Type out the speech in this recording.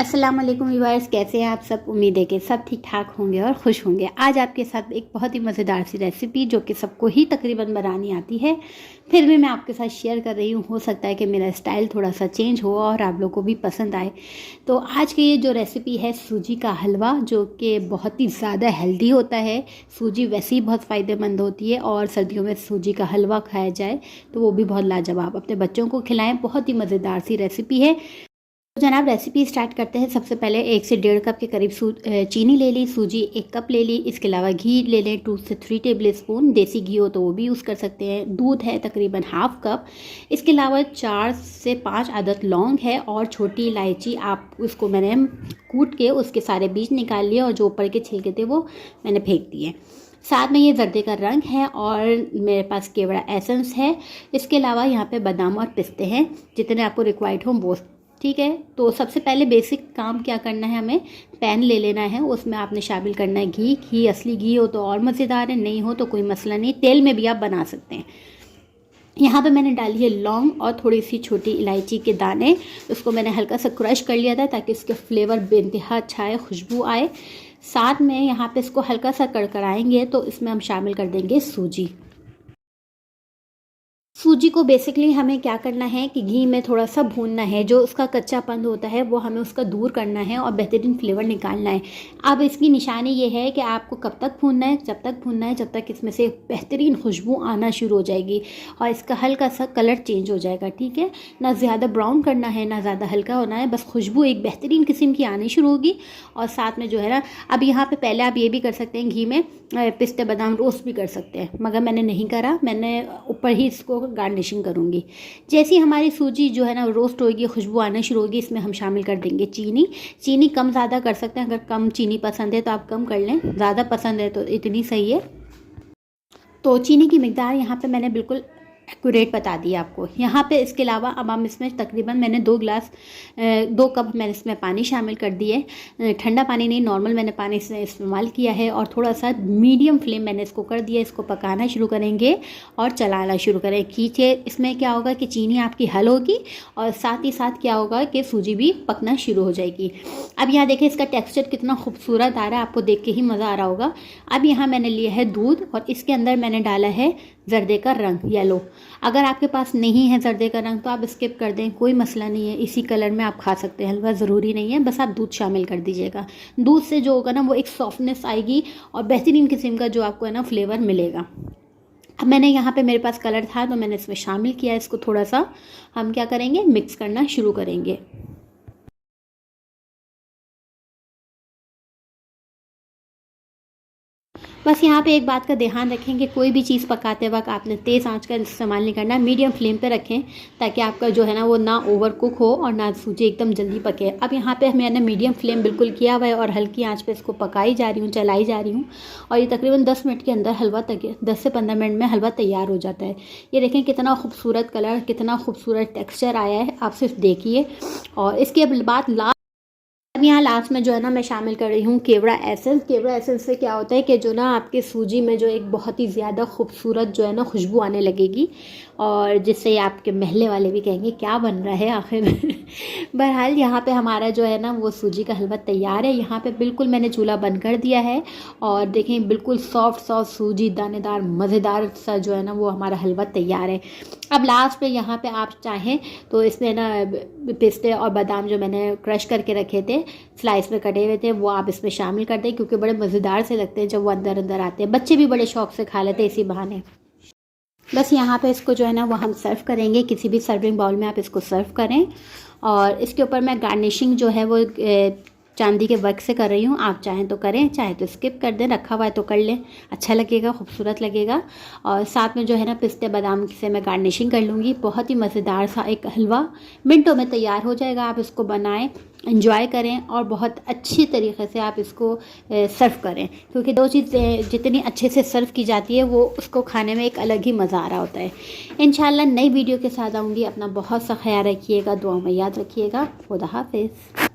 अस्सलाम वालेकुम व्यूअर्स, कैसे हैं आप सब। उम्मीद है कि सब ठीक ठाक होंगे और खुश होंगे। आज आपके साथ एक बहुत ही मज़ेदार सी रेसिपी जो कि सबको ही तकरीबन बनानी आती है, फिर भी मैं आपके साथ शेयर कर रही हूँ। हो सकता है कि मेरा स्टाइल थोड़ा सा चेंज हो और आप लोगों को भी पसंद आए। तो आज की ये जो रेसिपी है सूजी का हलवा, जो कि बहुत ही ज़्यादा हेल्दी होता है। सूजी वैसे ही बहुत फ़ायदेमंद होती है और सर्दियों में सूजी का हलवा खाया जाए तो वो भी बहुत लाजवाब। अपने बच्चों को खिलाएं, बहुत ही मज़ेदार सी रेसिपी है। तो जनाब रेसिपी स्टार्ट करते हैं। सबसे पहले 1 से 1.5 कप के करीब चीनी ले ली, सूजी 1 कप ले ली। इसके अलावा घी ले लें 2 से 3 टेबल स्पून, देसी घी हो तो वो भी यूज़ कर सकते हैं। दूध है तकरीबन हाफ कप। इसके अलावा 4 से 5 अदद लौंग है और छोटी इलायची, आप उसको मैंने कूट के उसके सारे बीज निकाल लिए और जो ऊपर के छिलके थे वो मैंने फेंक दिए। साथ में ये जर्दे का रंग है और मेरे पास केवड़ा एसेंस है। इसके अलावा यहाँ पे बादाम और पिस्ते हैं, जितने आपको रिक्वायर्ड हो वो। ठीक है, तो सबसे पहले बेसिक काम क्या करना है, हमें पैन ले लेना है, उसमें आपने शामिल करना है घी। घी असली घी हो तो और मज़ेदार है, नहीं हो तो कोई मसला नहीं, तेल में भी आप बना सकते हैं। यहाँ पे मैंने डाली है लौंग और थोड़ी सी छोटी इलायची के दाने। उसको मैंने हल्का सा क्रश कर लिया था ताकि इसके फ्लेवर बेइंतहा अच्छा आए, खुशबू आए। साथ में यहाँ पे इसको हल्का सा कड़कड़ाएंगे तो इसमें हम शामिल कर देंगे सूजी। सूजी को बेसिकली हमें क्या करना है कि घी में थोड़ा सा भूनना है, जो उसका कच्चापन होता है वो हमें उसका दूर करना है और बेहतरीन फ्लेवर निकालना है। अब इसकी निशानी ये है कि आपको कब तक भूनना है, जब तक भूनना है जब तक इसमें से बेहतरीन खुशबू आना शुरू हो जाएगी और इसका हल्का सा कलर चेंज हो जाएगा। ठीक है, ना ज़्यादा ब्राउन करना है ना ज़्यादा हल्का होना है, बस खुशबू एक बेहतरीन किस्म की आनी शुरू होगी। और साथ में जो है ना, अब यहाँ पर पहले आप ये भी कर सकते हैं, घी में पिस्ते बादाम रोस्ट भी कर सकते हैं, मगर मैंने नहीं करा, मैंने ऊपर ही इसको गार्निशिंग करूँगी। जैसी हमारी सूजी जो है ना रोस्ट होगी, खुशबू आना शुरू होगी, इसमें हम शामिल कर देंगे चीनी। चीनी कम ज़्यादा कर सकते हैं, अगर कम चीनी पसंद है तो आप कम कर लें, ज़्यादा पसंद है तो इतनी सही है। तो चीनी की मिकदार यहाँ पे मैंने बिल्कुल एक्यूरेट बता दिया आपको। यहाँ पे इसके अलावा अब हम इसमें तकरीबन मैंने 2 कप मैंने इसमें पानी शामिल कर दिए। ठंडा पानी नहीं, नॉर्मल मैंने पानी से इस्तेमाल किया है और थोड़ा सा मीडियम फ्लेम मैंने इसको कर दिया। इसको पकाना शुरू करेंगे और चलाना शुरू करें। खींचे, इसमें क्या होगा कि चीनी आपकी हल होगी और साथ ही साथ क्या होगा कि सूजी भी पकना शुरू हो जाएगी। अब यहाँ देखें इसका टेक्स्चर कितना खूबसूरत आ रहा है, आपको देख के ही मज़ा आ रहा होगा। अब यहाँ मैंने लिया है दूध और इसके अंदर मैंने डाला है जर्दे का रंग, येलो। अगर आपके पास नहीं है जर्दे का रंग तो आप स्किप कर दें, कोई मसला नहीं है, इसी कलर में आप खा सकते हैं हलवा, ज़रूरी नहीं है, बस आप दूध शामिल कर दीजिएगा। दूध से जो होगा ना वो एक सॉफ्टनेस आएगी और बेहतरीन किस्म का जो आपको है ना फ्लेवर मिलेगा। अब मैंने यहाँ पे मेरे पास कलर था तो मैंने इसमें शामिल किया। इसको थोड़ा सा हम क्या करेंगे, मिक्स करना शुरू करेंगे। बस यहाँ पे एक बात का ध्यान रखें कि कोई भी चीज़ पकाते वक्त आपने तेज़ आंच का इस्तेमाल नहीं करना, मीडियम फ्लेम पे रखें ताकि आपका जो है ना वो ना ओवर कुक हो और ना सूजी एकदम जल्दी पके। अब यहाँ पे मैंने मीडियम फ्लेम बिल्कुल किया हुआ है और हल्की आंच पे इसको पकाई जा रही हूँ, चलाई जा रही हूँ और ये तकरीबन 10 मिनट के अंदर हलवा 10 से 15 मिनट में हलवा तैयार हो जाता है। ये देखें कितना खूबसूरत कलर, कितना खूबसूरत टेक्स्चर आया है, आप सिर्फ देखिए। और इसके बाद अब यहाँ लास्ट में जो है ना मैं शामिल कर रही हूँ केवड़ा एसेंस। केवड़ा एसेंस से क्या होता है कि जो ना आपके सूजी में जो एक बहुत ही ज़्यादा खूबसूरत जो है ना खुशबू आने लगेगी और जिससे आपके महल्ले वाले भी कहेंगे क्या बन रहा है आखिर। बहरहाल यहाँ पे हमारा जो है ना वो सूजी का हलवा तैयार है। यहाँ पे बिल्कुल मैंने चूल्हा बंद कर दिया है और देखें बिल्कुल सॉफ्ट सूजी, दानेदार मज़ेदार सा जो है ना वो हमारा हलवा तैयार है। अब लास्ट में यहाँ पे आप चाहें तो इसमें ना पिस्ते और बादाम जो मैंने क्रश करके रखे थे, स्लाइस में कटे हुए थे, वो आप इसमें शामिल कर दें क्योंकि बड़े मज़ेदार से लगते हैं जब वो अंदर अंदर आते हैं। बच्चे भी बड़े शौक से खा लेते हैं इसी बहाने। बस यहाँ पे इसको जो है ना वो हम सर्व करेंगे, किसी भी सर्विंग बाउल में आप इसको सर्व करें। और इसके ऊपर मैं गार्निशिंग जो है वो चांदी के वर्क से कर रही हूँ, आप चाहें तो करें, चाहे तो स्किप कर दें, रखा हुआ है तो कर लें, अच्छा लगेगा, खूबसूरत लगेगा। और साथ में जो है ना पिस्ते बादाम से मैं गार्निशिंग कर लूँगी। बहुत ही मज़ेदार सा एक हलवा मिनटों में तैयार हो जाएगा। आप इसको बनाएं, एंजॉय करें और बहुत अच्छी तरीके से आप इसको सर्व करें, क्योंकि दो चीज़ जितनी अच्छे से सर्व की जाती है वो उसको खाने में एक अलग ही मज़ा आ रहा होता है। इंशाल्लाह नई वीडियो के साथ आऊँगी। अपना बहुत सा ख्याल रखिएगा, दुआ में याद रखिएगा। खुदा हाफिज़।